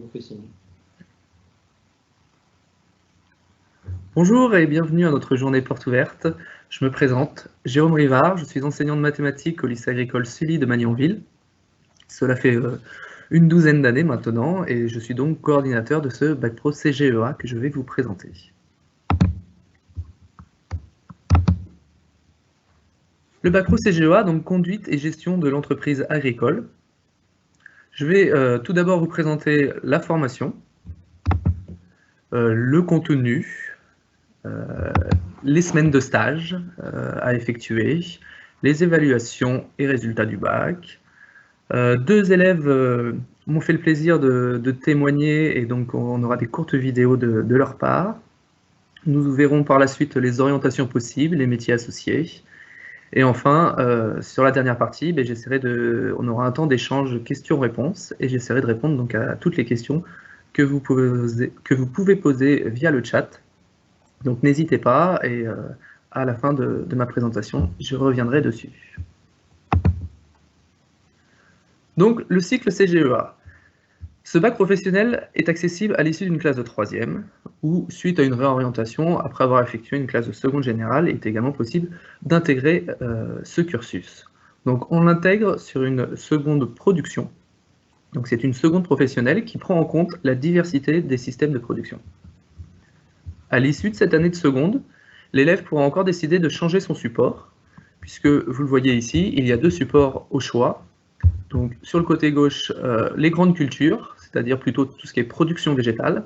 vous fais signe. Bonjour et bienvenue à notre journée porte ouverte. Je me présente, Jérôme Rivard, je suis enseignant de mathématiques au lycée agricole Sully de Magnanville. Cela fait une douzaine d'années maintenant et je suis donc coordinateur de ce Bac Pro CGEA que je vais vous présenter. Le Bac Pro CGEA, donc conduite et gestion de l'entreprise agricole. Je vais tout d'abord vous présenter la formation, le contenu, les semaines de stage à effectuer, les évaluations et résultats du bac. Deux élèves m'ont fait le plaisir de témoigner et donc on aura des courtes vidéos de leur part. Nous verrons par la suite les orientations possibles, les métiers associés. Et enfin, sur la dernière partie, on aura un temps d'échange questions-réponses et j'essaierai de répondre donc à toutes les questions que vous pouvez poser via le chat. Donc n'hésitez pas et à la fin de ma présentation, je reviendrai dessus. Donc le cycle CGEA. Ce bac professionnel est accessible à l'issue d'une classe de 3e ou suite à une réorientation après avoir effectué une classe de seconde générale, il est également possible d'intégrer ce cursus. Donc on l'intègre sur une seconde production. Donc c'est une seconde professionnelle qui prend en compte la diversité des systèmes de production. À l'issue de cette année de seconde, l'élève pourra encore décider de changer son support, puisque vous le voyez ici, il y a deux supports au choix. Donc sur le côté gauche, les grandes cultures, c'est-à-dire plutôt tout ce qui est production végétale,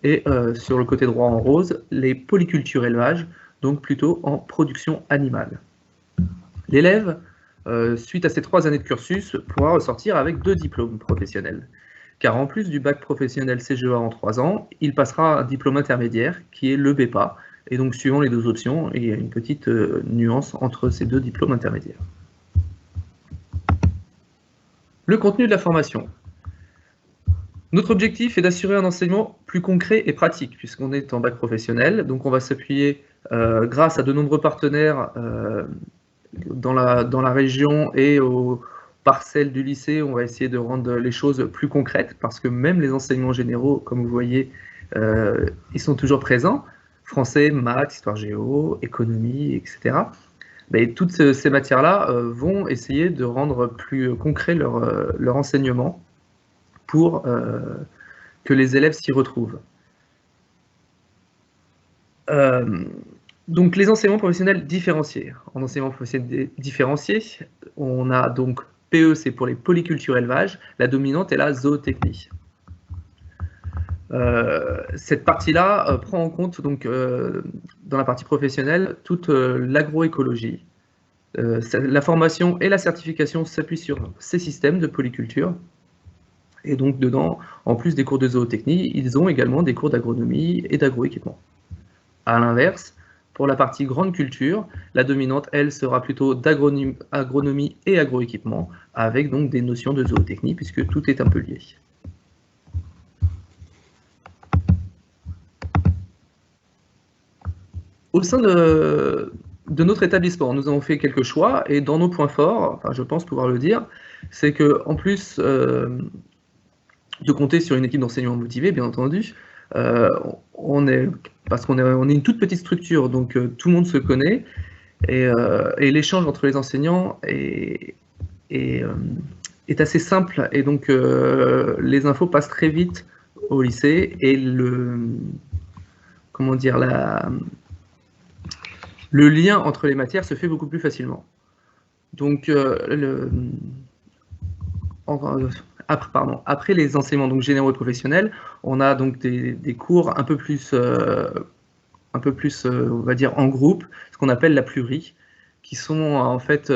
et sur le côté droit en rose, les polycultures élevage, donc plutôt en production animale. L'élève, suite à ces 3 années de cursus, pourra ressortir avec 2 diplômes professionnels. Car en plus du bac professionnel CGEA en 3 ans, il passera un diplôme intermédiaire qui est le BEPA. Et donc suivant les deux options, il y a une petite nuance entre ces 2 diplômes intermédiaires. Le contenu de la formation. Notre objectif est d'assurer un enseignement plus concret et pratique, puisqu'on est en bac professionnel. Donc on va s'appuyer, grâce à de nombreux partenaires dans la région et aux parcelles du lycée, on va essayer de rendre les choses plus concrètes, parce que même les enseignements généraux, comme vous voyez, ils sont toujours présents. Français, maths, histoire géo, économie, etc. Mais toutes ces matières-là vont essayer de rendre plus concret leur enseignement pour que les élèves s'y retrouvent. Donc les enseignements professionnels différenciés. En enseignement professionnel différencié, on a donc PE, c'est pour les polycultures élevage, la dominante est la zootechnie. Cette partie-là prend en compte, donc, dans la partie professionnelle, toute l'agroécologie. La formation et la certification s'appuient sur ces systèmes de polyculture. Et donc dedans, en plus des cours de zootechnie, ils ont également des cours d'agronomie et d'agroéquipement. À l'inverse, pour la partie grande culture, la dominante, elle, sera plutôt d'agronomie et agroéquipement, avec donc des notions de zootechnie, puisque tout est un peu lié. Au sein de notre établissement, nous avons fait quelques choix, et dans nos points forts, enfin, je pense pouvoir le dire, c'est qu'en plus de compter sur une équipe d'enseignants motivée, bien entendu, parce qu'on est une toute petite structure, donc tout le monde se connaît, et l'échange entre les enseignants est assez simple, et donc les infos passent très vite au lycée, et le lien entre les matières se fait beaucoup plus facilement. Donc, après les enseignements donc généraux et professionnels, on a donc des cours un peu plus, on va dire, en groupe, ce qu'on appelle la plurie, qui sont en fait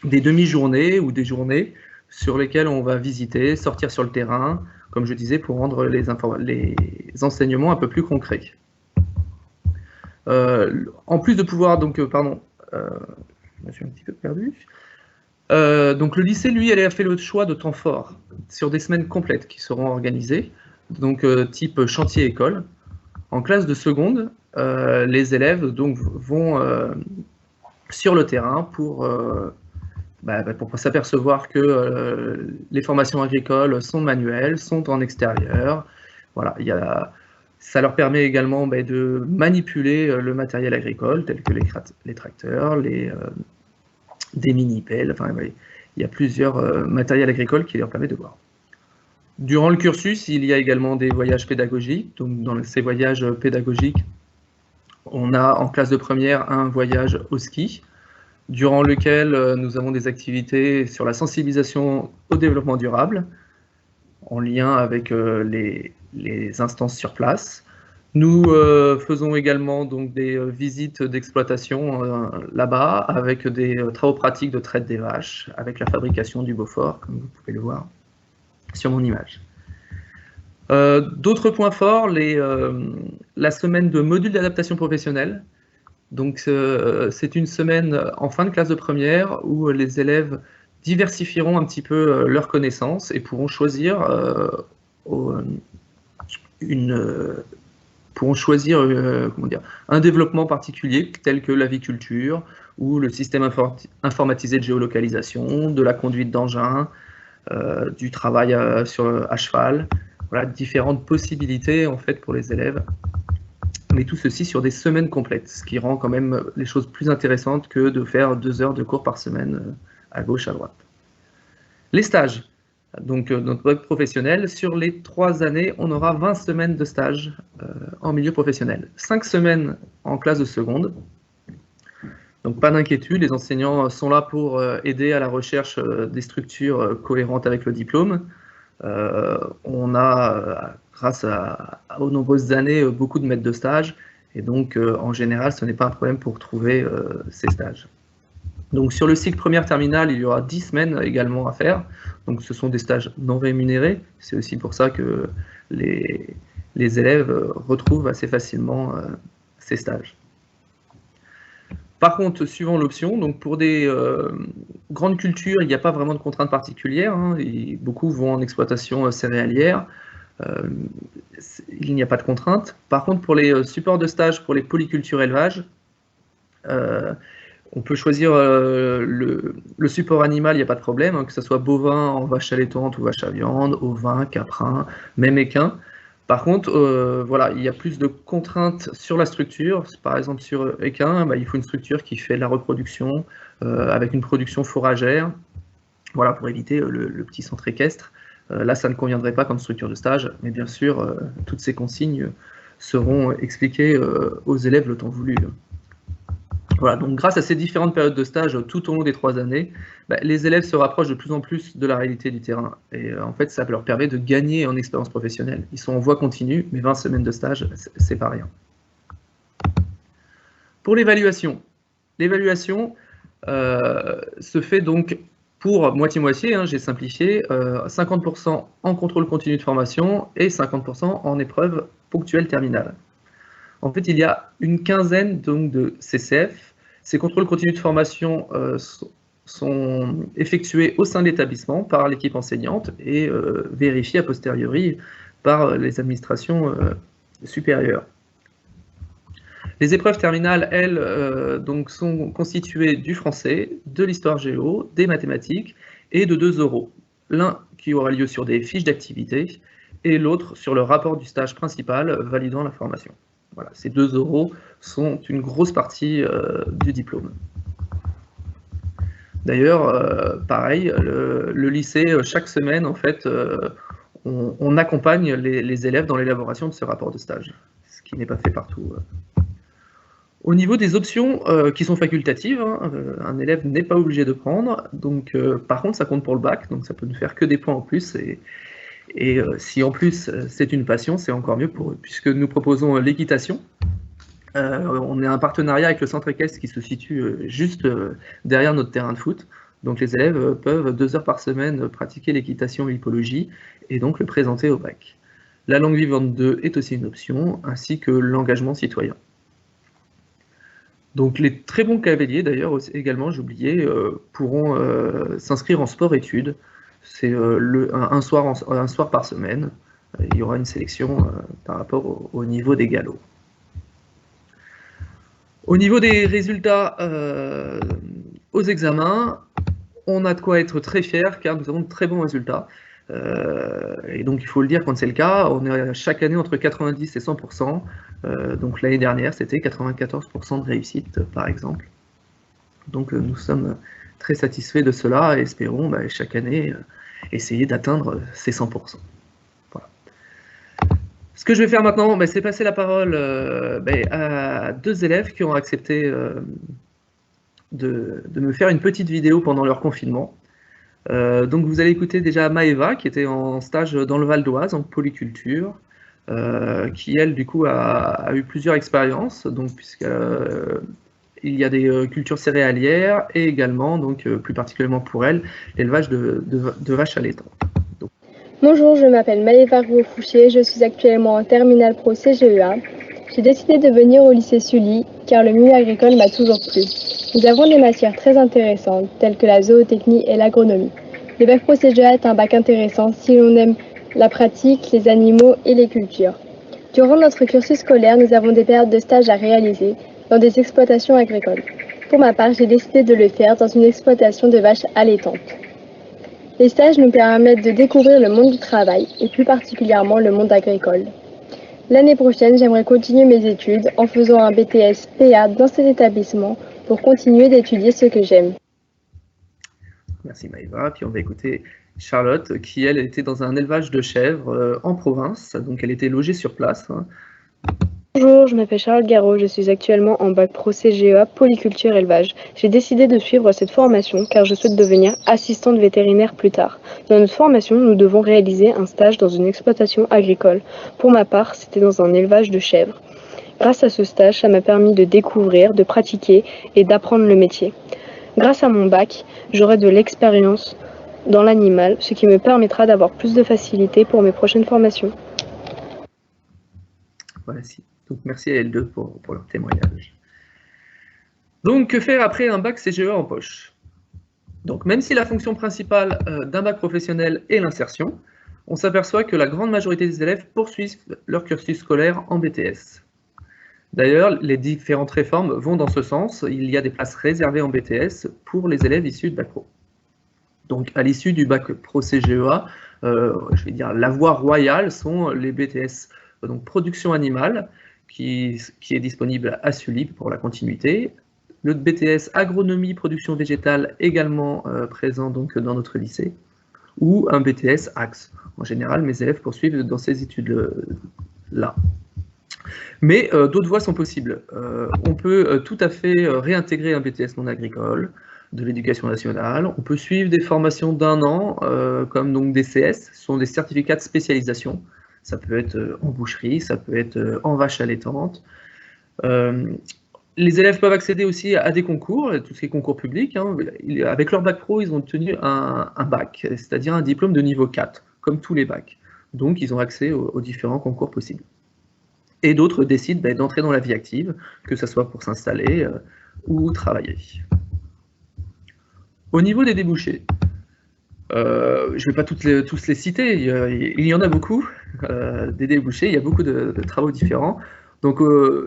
des demi-journées ou des journées sur lesquelles on va visiter, sortir sur le terrain, comme je disais, pour rendre les enseignements un peu plus concrets. En plus de pouvoir, donc, je me suis un petit peu perdu. Donc le lycée, lui, a fait le choix de temps forts sur des semaines complètes qui seront organisées, donc type chantier-école. En classe de seconde, les élèves donc, vont sur le terrain pour pour s'apercevoir que les formations agricoles sont manuelles, sont en extérieur. Voilà, ça leur permet également de manipuler le matériel agricole, tel que les tracteurs, des mini-pelles. Enfin, il y a plusieurs matériels agricoles qui leur permettent de voir. Durant le cursus, il y a également des voyages pédagogiques. Donc, dans ces voyages pédagogiques, on a en classe de première un voyage au ski, durant lequel nous avons des activités sur la sensibilisation au développement durable, en lien avec les instances sur place. Nous faisons également donc des visites d'exploitation là-bas, avec des travaux pratiques de traite des vaches, avec la fabrication du Beaufort, comme vous pouvez le voir sur mon image. D'autres points forts, la semaine de module d'adaptation professionnelle. Donc, c'est une semaine en fin de classe de première où les élèves diversifieront un petit peu leurs connaissances et pourront choisir, un développement particulier tel que l'aviculture ou le système informatisé de géolocalisation, de la conduite d'engins, du travail à cheval. Voilà, différentes possibilités en fait pour les élèves. Mais tout ceci sur des semaines complètes, ce qui rend quand même les choses plus intéressantes que de faire 2 heures de cours par semaine à gauche, à droite. Les stages. Donc, notre bac professionnel, sur les 3 années, on aura 20 semaines de stage en milieu professionnel. 5 semaines en classe de seconde. Donc, pas d'inquiétude, les enseignants sont là pour aider à la recherche des structures cohérentes avec le diplôme. On a, grâce aux nombreuses années, beaucoup de maîtres de stage, et donc en général, ce n'est pas un problème pour trouver ces stages. Donc sur le cycle première terminale, il y aura 10 semaines également à faire, donc ce sont des stages non rémunérés, c'est aussi pour ça que les élèves retrouvent assez facilement ces stages. Par contre, suivant l'option, donc pour des grandes cultures, il n'y a pas vraiment de contraintes particulières, hein, et beaucoup vont en exploitation céréalière, il n'y a pas de contraintes. Par contre, pour les supports de stage, pour les polycultures élevage, on peut choisir le support animal, il n'y a pas de problème, hein, que ce soit bovin, en vache allaitante ou vache à viande, ovin, caprin, même équin. Par contre, voilà, il y a plus de contraintes sur la structure. Par exemple, sur équin, il faut une structure qui fait de la reproduction, avec une production fourragère, voilà, pour éviter le petit centre équestre. Là, ça ne conviendrait pas comme structure de stage, mais bien sûr, toutes ces consignes seront expliquées aux élèves le temps voulu. Voilà, donc grâce à ces différentes périodes de stage tout au long des 3 années, les élèves se rapprochent de plus en plus de la réalité du terrain. Et en fait, ça leur permet de gagner en expérience professionnelle. Ils sont en voie continue, mais 20 semaines de stage, c'est pas rien. Pour l'évaluation, se fait donc pour moitié-moitié, hein, j'ai simplifié, 50% en contrôle continu de formation et 50% en épreuve ponctuelle terminale. En fait, il y a une quinzaine donc, de CCF. Ces contrôles continus de formation sont effectués au sein de l'établissement par l'équipe enseignante et vérifiés a posteriori par les administrations supérieures. Les épreuves terminales, elles, donc, sont constituées du français, de l'histoire géo, des mathématiques et de 2 oraux. L'un qui aura lieu sur des fiches d'activité et l'autre sur le rapport du stage principal validant la formation. Voilà, ces 2 oraux sont une grosse partie du diplôme. D'ailleurs, pareil, le lycée, chaque semaine, en fait, on accompagne les élèves dans l'élaboration de ce rapport de stage, ce qui n'est pas fait partout. Au niveau des options qui sont facultatives, hein, un élève n'est pas obligé de prendre, donc par contre, ça compte pour le bac, donc ça peut ne faire que des points en plus, et si en plus c'est une passion, c'est encore mieux pour eux, puisque nous proposons l'équitation. On a un partenariat avec le centre équestre qui se situe juste derrière notre terrain de foot. Donc les élèves peuvent 2 heures par semaine pratiquer l'équitation et l'hippologie et donc le présenter au bac. La langue vivante 2 est aussi une option, ainsi que l'engagement citoyen. Donc les très bons cavaliers, d'ailleurs également, j'oubliais, pourront s'inscrire en sport-études. C'est un soir par semaine. Il y aura une sélection par rapport au niveau des galops. Au niveau des résultats aux examens, on a de quoi être très fiers car nous avons de très bons résultats. Et donc il faut le dire quand c'est le cas, on est chaque année entre 90 et 100%. Donc l'année dernière, c'était 94% de réussite, par exemple. Donc nous sommes très satisfaits de cela et espérons chaque année essayer d'atteindre ces 100%. Voilà. Ce que je vais faire maintenant, c'est passer la parole à 2 élèves qui ont accepté de me faire une petite vidéo pendant leur confinement. Donc vous allez écouter déjà Maëva, qui était en stage dans le Val d'Oise, en polyculture, qui elle, du coup, a eu plusieurs expériences, donc puisqu'il y a des cultures céréalières et également, donc plus particulièrement pour elle, l'élevage de vaches allaitantes. Bonjour, je m'appelle Maëva Rouault-Fouché, je suis actuellement en terminale pro CGEA. J'ai décidé de venir au lycée Sully car le milieu agricole m'a toujours plu. Nous avons des matières très intéressantes telles que la zootechnie et l'agronomie. Le bac pro CGEA est un bac intéressant si l'on aime la pratique, les animaux et les cultures. Durant notre cursus scolaire, nous avons des périodes de stage à réaliser dans des exploitations agricoles. Pour ma part, j'ai décidé de le faire dans une exploitation de vaches allaitantes. Les stages nous permettent de découvrir le monde du travail et plus particulièrement le monde agricole. L'année prochaine, j'aimerais continuer mes études en faisant un BTS PA dans cet établissement pour continuer d'étudier ce que j'aime. Merci Maëva. Puis on va écouter Charlotte, qui elle était dans un élevage de chèvres en province, donc elle était logée sur place. Bonjour, je m'appelle Charlotte Garot, je suis actuellement en bac pro CGEA polyculture élevage. J'ai décidé de suivre cette formation car je souhaite devenir assistante vétérinaire plus tard. Dans notre formation, nous devons réaliser un stage dans une exploitation agricole. Pour ma part, c'était dans un élevage de chèvres. Grâce à ce stage, ça m'a permis de découvrir, de pratiquer et d'apprendre le métier. Grâce à mon bac, j'aurai de l'expérience dans l'animal, ce qui me permettra d'avoir plus de facilité pour mes prochaines formations. Voilà, donc merci à L2 pour leur témoignage. Donc que faire après un bac CGE en poche? Donc même si la fonction principale d'un bac professionnel est l'insertion, on s'aperçoit que la grande majorité des élèves poursuivent leur cursus scolaire en BTS. D'ailleurs, les différentes réformes vont dans ce sens. Il y a des places réservées en BTS pour les élèves issus de bac pro. Donc à l'issue du bac pro CGEA, je vais dire la voie royale sont les BTS, donc production animale, qui est disponible à Sully pour la continuité. Le BTS agronomie production végétale également présent donc dans notre lycée, ou un BTS Axe. En général, mes élèves poursuivent dans ces études-là. Mais d'autres voies sont possibles. On peut tout à fait réintégrer un BTS non agricole de l'éducation nationale. On peut suivre des formations d'1 an, comme donc des CS, ce sont des certificats de spécialisation. Ça peut être en boucherie, ça peut être en vache allaitante. Les élèves peuvent accéder aussi à des concours, tout ce qui est concours public. Avec leur bac pro, ils ont obtenu un bac, c'est-à-dire un diplôme de niveau 4, comme tous les bacs. Donc, ils ont accès aux différents concours possibles. Et d'autres décident d'entrer dans la vie active, que ce soit pour s'installer ou travailler. Au niveau des débouchés, je ne vais pas tous les citer, il y en a beaucoup, des débouchés, il y a beaucoup de travaux différents. Donc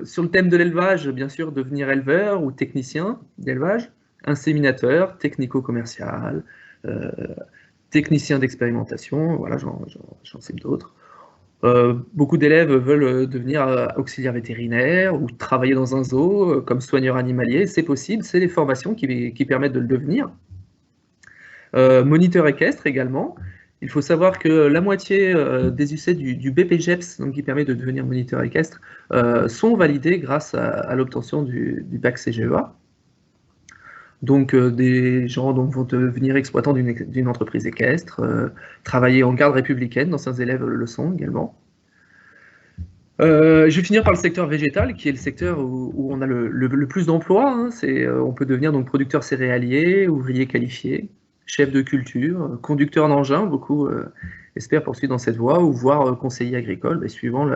sur le thème de l'élevage, bien sûr, devenir éleveur ou technicien d'élevage, inséminateur, technico-commercial, technicien d'expérimentation, voilà, j'en sais d'autres. Beaucoup d'élèves veulent devenir auxiliaire vétérinaire ou travailler dans un zoo comme soigneur animalier, c'est possible, c'est les formations qui permettent de le devenir. Moniteur équestre également. Il faut savoir que la moitié des UC du BPGEPS, donc qui permet de devenir moniteur équestre, sont validés grâce à l'obtention du bac CGEA. Donc des gens vont devenir exploitants d'une entreprise équestre, travailler en garde républicaine, d'anciens élèves le sont également. Je vais finir par le secteur végétal, qui est le secteur où on a le plus d'emplois. On peut devenir donc producteur céréalier, ouvrier qualifié, chef de culture, conducteur d'engin, beaucoup espèrent poursuivre dans cette voie, ou voire conseiller agricole, suivant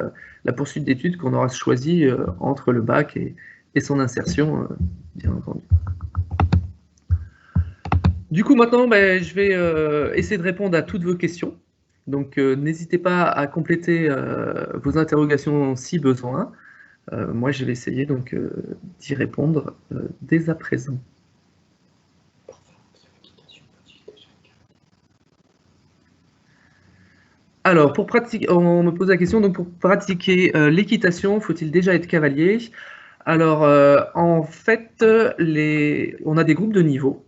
la poursuite d'études qu'on aura choisi entre le bac et son insertion, bien entendu. Du coup, maintenant, je vais essayer de répondre à toutes vos questions. Donc, n'hésitez pas à compléter vos interrogations si besoin. Moi, je vais essayer donc d'y répondre dès à présent. Alors, pour pratiquer, on me pose la question, donc pour pratiquer l'équitation, faut-il déjà être cavalier? Alors, en fait, on a des groupes de niveau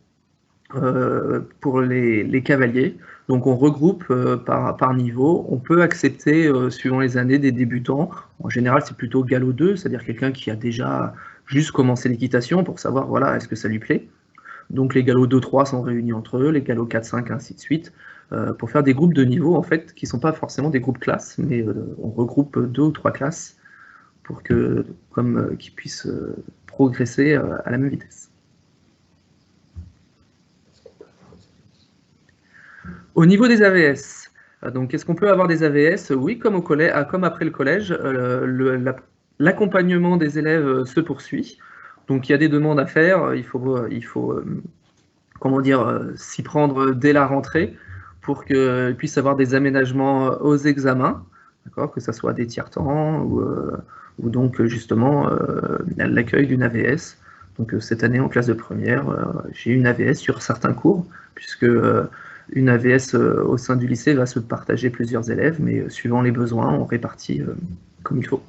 pour les cavaliers. Donc, on regroupe par niveau. On peut accepter, suivant les années, des débutants. En général, c'est plutôt galop 2, c'est-à-dire quelqu'un qui a déjà juste commencé l'équitation pour savoir, voilà, est-ce que ça lui plaît. Donc les galops 2-3 sont réunis entre eux, les galops 4-5, ainsi de suite, pour faire des groupes de niveau, en fait, qui ne sont pas forcément des groupes classes, mais on regroupe 2 ou 3 classes pour qu'ils puissent progresser à la même vitesse. Au niveau des AVS, donc est-ce qu'on peut avoir des AVS? Oui, comme après le collège, l'accompagnement des élèves se poursuit. Donc il y a des demandes à faire, il faut comment dire, s'y prendre dès la rentrée pour qu'ils puissent avoir des aménagements aux examens, que ce soit des tiers-temps ou donc justement l'accueil d'une AVS. Donc cette année en classe de première, j'ai une AVS sur certains cours, puisque une AVS au sein du lycée va se partager plusieurs élèves, mais suivant les besoins, on répartit comme il faut.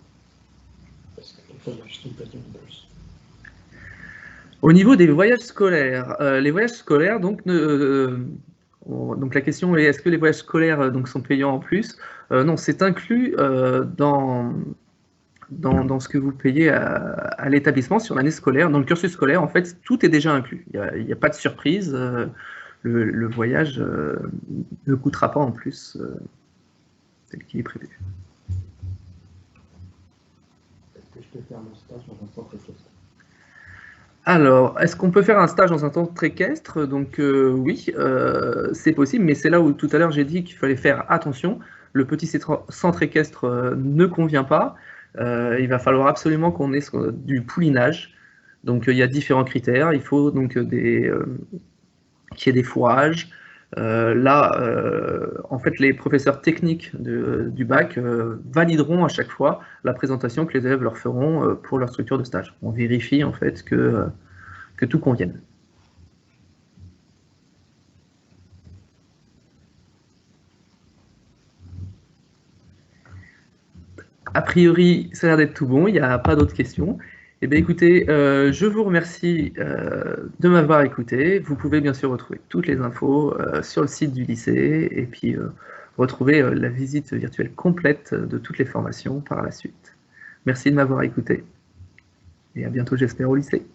Au niveau des voyages scolaires, les voyages scolaires, donc la question est, est-ce que les voyages scolaires sont payants en plus? Non, c'est inclus dans ce que vous payez à l'établissement sur l'année scolaire. Dans le cursus scolaire, en fait, tout est déjà inclus. Il n'y a pas de surprise. Le voyage ne coûtera pas en plus tel qu'il est prévu. Est-ce que je peux faire mon stage dans un centre équestre? Alors, est-ce qu'on peut faire un stage dans un centre équestre? Donc oui, c'est possible, mais c'est là où tout à l'heure j'ai dit qu'il fallait faire attention. Le petit centre équestre ne convient pas. Il va falloir absolument qu'on ait du poulinage. Donc il y a différents critères. Il faut donc qu'il y ait des fourrages. En fait, les professeurs techniques du bac valideront à chaque fois la présentation que les élèves leur feront pour leur structure de stage. On vérifie en fait que tout convienne. A priori, ça a l'air d'être tout bon, il n'y a pas d'autres questions. Eh bien, écoutez, je vous remercie de m'avoir écouté. Vous pouvez bien sûr retrouver toutes les infos sur le site du lycée et puis retrouver la visite virtuelle complète de toutes les formations par la suite. Merci de m'avoir écouté et à bientôt, j'espère, au lycée.